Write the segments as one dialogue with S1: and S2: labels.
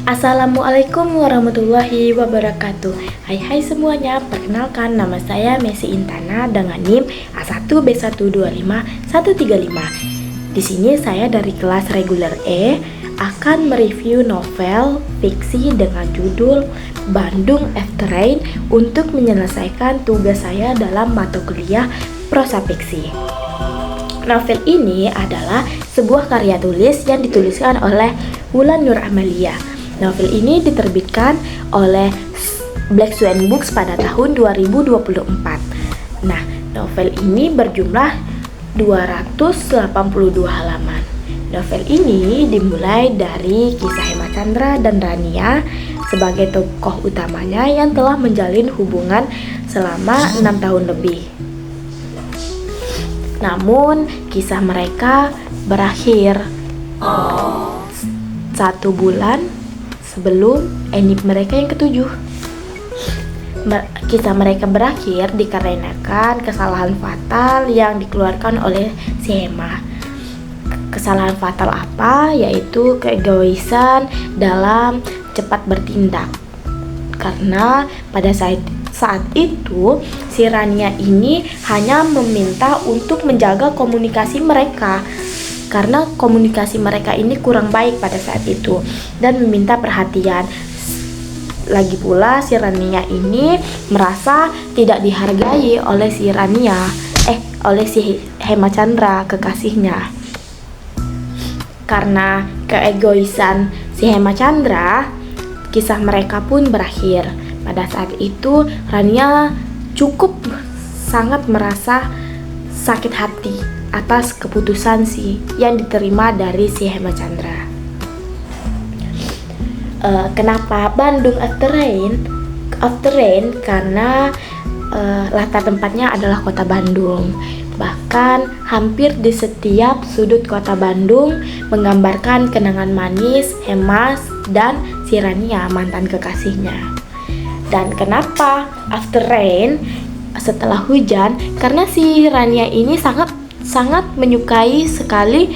S1: Assalamualaikum warahmatullahi wabarakatuh. Hai semuanya, perkenalkan nama saya Messi Intana dengan NIM A1B125135. Di sini saya dari kelas reguler E akan mereview novel fiksi dengan judul Bandung After Rain untuk menyelesaikan tugas saya dalam mata kuliah prosa fiksi. Novel ini adalah sebuah karya tulis yang dituliskan oleh Wulan Nur Amalia. Novel ini diterbitkan oleh Black Swan Books pada tahun 2024. Nah, novel ini berjumlah 282 halaman. Novel ini dimulai dari kisah Hema Chandra dan Rania sebagai tokoh utamanya yang telah menjalin hubungan selama 6 tahun lebih. Namun, kisah mereka berakhir 1 bulan sebelum ending mereka yang ketujuh. Kisah mereka berakhir dikarenakan kesalahan fatal yang dikeluarkan oleh si Hema. Kesalahan fatal apa? Yaitu keegoisan dalam cepat bertindak. Karena pada saat itu si Rania ini hanya meminta untuk menjaga komunikasi mereka, karena komunikasi mereka ini kurang baik pada saat itu dan meminta perhatian. Lagi pula si Rania ini merasa tidak dihargai oleh oleh si Hema Chandra, kekasihnya. Karena keegoisan si Hema Chandra, kisah mereka pun berakhir. Pada saat itu Rania sangat merasa sakit hati atas keputusan yang diterima dari si Hema Chandra. Kenapa Bandung After Rain? Karena latar tempatnya adalah kota Bandung. Bahkan hampir di setiap sudut kota Bandung menggambarkan kenangan manis Hema dan si Rania, mantan kekasihnya. Dan kenapa After Rain, setelah hujan? Karena si Rania ini sangat menyukai sekali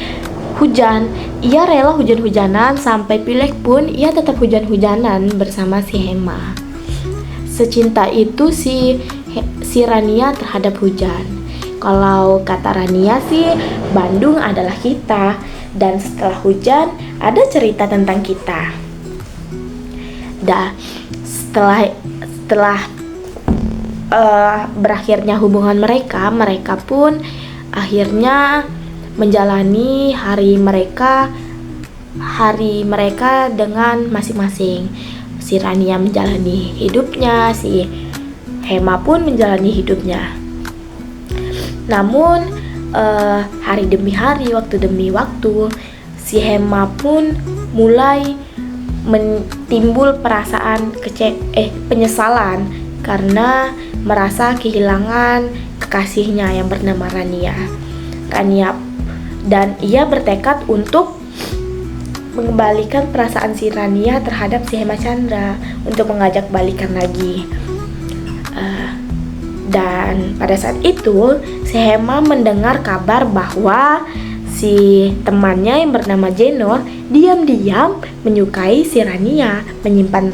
S1: hujan. Ia rela hujan-hujanan, sampai pilek pun ia tetap hujan-hujanan bersama si Hema. Secinta itu si Rania terhadap hujan. Kalau kata Rania sih, Bandung adalah kita, dan setelah hujan ada cerita tentang kita. Setelah berakhirnya hubungan mereka pun akhirnya menjalani hari mereka dengan masing-masing. Si Rania menjalani hidupnya, si Hema pun menjalani hidupnya. Namun hari demi hari, waktu demi waktu, si Hema pun mulai timbul perasaan penyesalan karena merasa kehilangan kekasihnya yang bernama Rania, dan ia bertekad untuk mengembalikan perasaan si Rania terhadap si Hema Chandra untuk mengajak balikan lagi. Dan pada saat itu si Hema mendengar kabar bahwa si temannya yang bernama Jeno diam-diam menyukai si Rania, menyimpan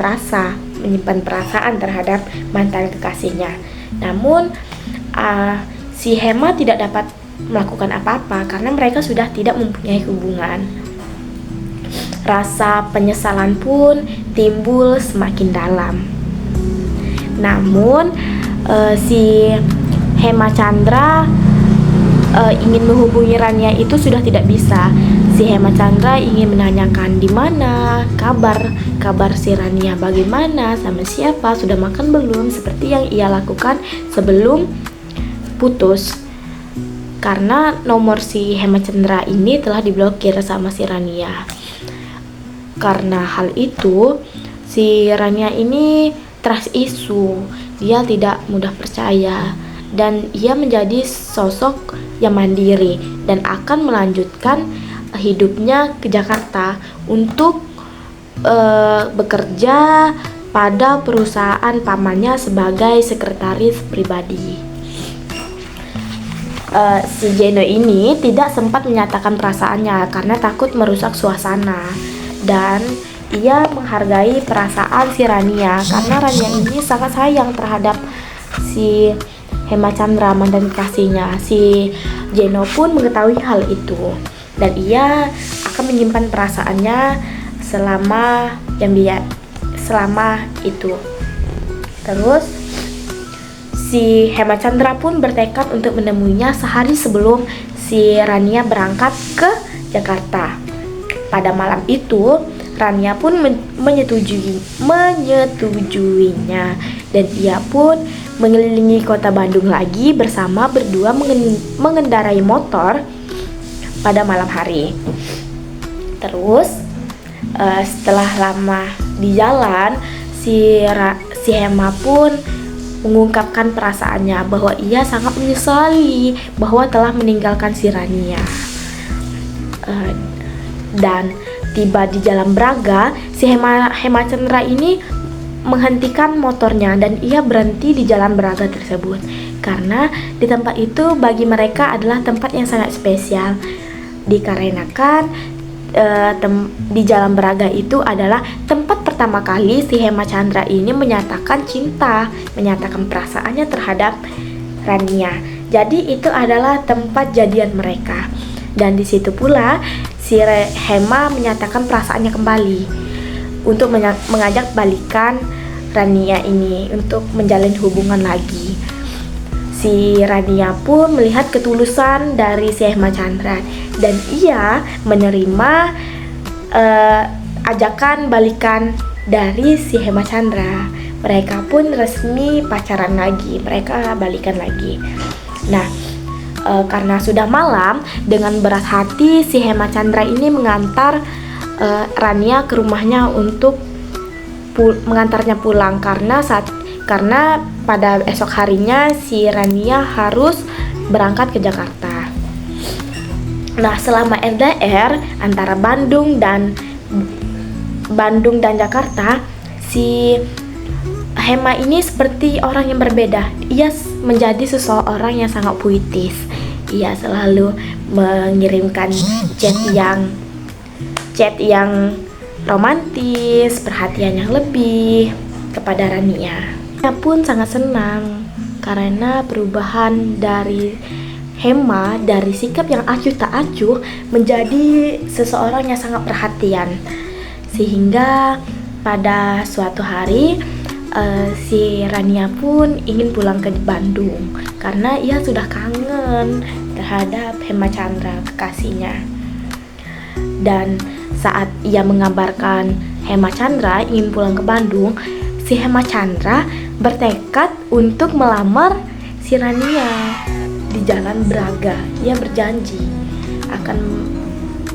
S1: perasaan terhadap mantan kekasihnya. Namun si Hema tidak dapat melakukan apa-apa karena mereka sudah tidak mempunyai hubungan. Rasa penyesalan pun timbul semakin dalam. Namun si Hema Chandra ingin menghubungi Rania itu sudah tidak bisa. Si Hema Chandra ingin menanyakan di mana kabar si Rania, bagaimana, sama siapa, sudah makan belum, seperti yang ia lakukan sebelum putus. Karena nomor si Hema Chandra ini telah diblokir sama si Rania. Karena hal itu, si Rania ini trust issue. Dia tidak mudah percaya dan ia menjadi sosok yang mandiri dan akan melanjutkan hidupnya ke Jakarta untuk bekerja pada perusahaan pamannya sebagai sekretaris pribadi. Si Jeno ini tidak sempat menyatakan perasaannya karena takut merusak suasana, dan ia menghargai perasaan si Rania karena Rania ini sangat sayang terhadap si Hemacandra, mantan kekasihnya. Si Jeno pun mengetahui hal itu dan ia akan menyimpan perasaannya selama itu. Terus si Hemacandra pun bertekad untuk menemuinya sehari sebelum si Rania berangkat ke Jakarta. Pada malam itu Rania pun menyetujuinya dan ia pun mengelilingi kota Bandung lagi bersama berdua mengendarai motor pada malam hari. Terus setelah lama di jalan, si Hema pun mengungkapkan perasaannya bahwa ia sangat menyesali bahwa telah meninggalkan si Rania. Dan tiba di Jalan Braga, si Hemacandra ini menghentikan motornya dan ia berhenti di Jalan Braga tersebut karena di tempat itu bagi mereka adalah tempat yang sangat spesial, dikarenakan di Jalan Braga itu adalah tempat pertama kali si Hemacandra ini menyatakan cinta, menyatakan perasaannya terhadap Rania. Jadi itu adalah tempat jadian mereka. Dan di situ pula si Hema menyatakan perasaannya kembali untuk mengajak balikan Rania ini untuk menjalin hubungan lagi. Si Rania pun melihat ketulusan dari si Hemacandra dan ia menerima ajakan balikan dari si Hemacandra. Mereka pun resmi pacaran lagi, mereka balikan lagi. Nah, karena sudah malam, dengan berat hati si Hemacandra ini mengantar Rania ke rumahnya untuk mengantarnya pulang karena pada esok harinya si Rania harus berangkat ke Jakarta. Nah, selama LDR antara Bandung dan Jakarta, si Hema ini seperti orang yang berbeda. Ia menjadi seseorang yang sangat puitis. Ia selalu mengirimkan chat yang romantis, perhatian yang lebih kepada Rania. Ia pun sangat senang karena perubahan dari Hema dari sikap yang acuh tak acuh menjadi seseorang yang sangat perhatian. Sehingga pada suatu hari si Rania pun ingin pulang ke Bandung karena ia sudah kangen terhadap Hemacandra, kekasihnya. Dan saat ia mengabarkan Hemacandra ingin pulang ke Bandung, si Hemacandra bertekad untuk melamar si Rania di Jalan Braga. Ia berjanji akan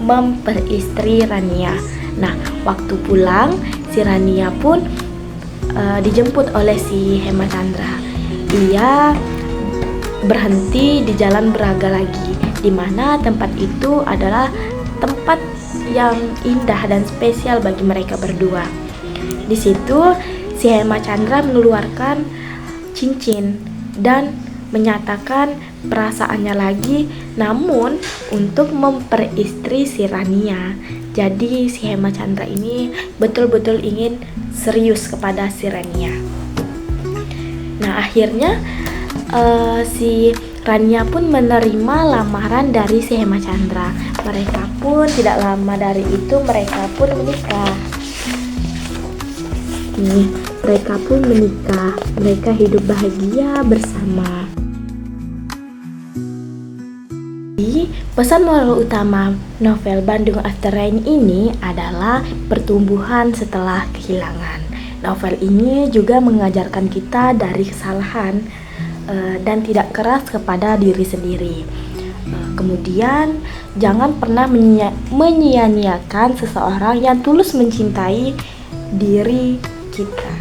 S1: memperistri Rania. Nah, waktu pulang si Rania pun dijemput oleh si Hemacandra. Ia berhenti di Jalan Braga lagi, di mana tempat itu adalah tempat yang indah dan spesial bagi mereka berdua. Di situ si Hemacandra mengeluarkan cincin dan menyatakan perasaannya lagi, namun untuk memperistri si Rania. Jadi si Hemacandra ini betul-betul ingin serius kepada si Rania. Nah, akhirnya si Rania pun menerima lamaran dari si Hemacandra. Mereka pun tidak lama dari itu mereka pun menikah. Mereka pun menikah. Mereka hidup bahagia bersama. Pesan moral utama novel Bandung After Rain ini adalah pertumbuhan setelah kehilangan. Novel ini juga mengajarkan kita dari kesalahan dan tidak keras kepada diri sendiri. Kemudian jangan pernah menyia-nyiakan seseorang yang tulus mencintai diri kita.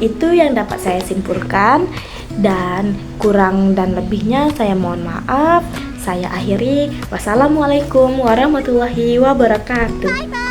S1: Itu yang dapat saya simpulkan, dan kurang dan lebihnya saya mohon maaf. Saya akhiri. Wassalamualaikum warahmatullahi wabarakatuh.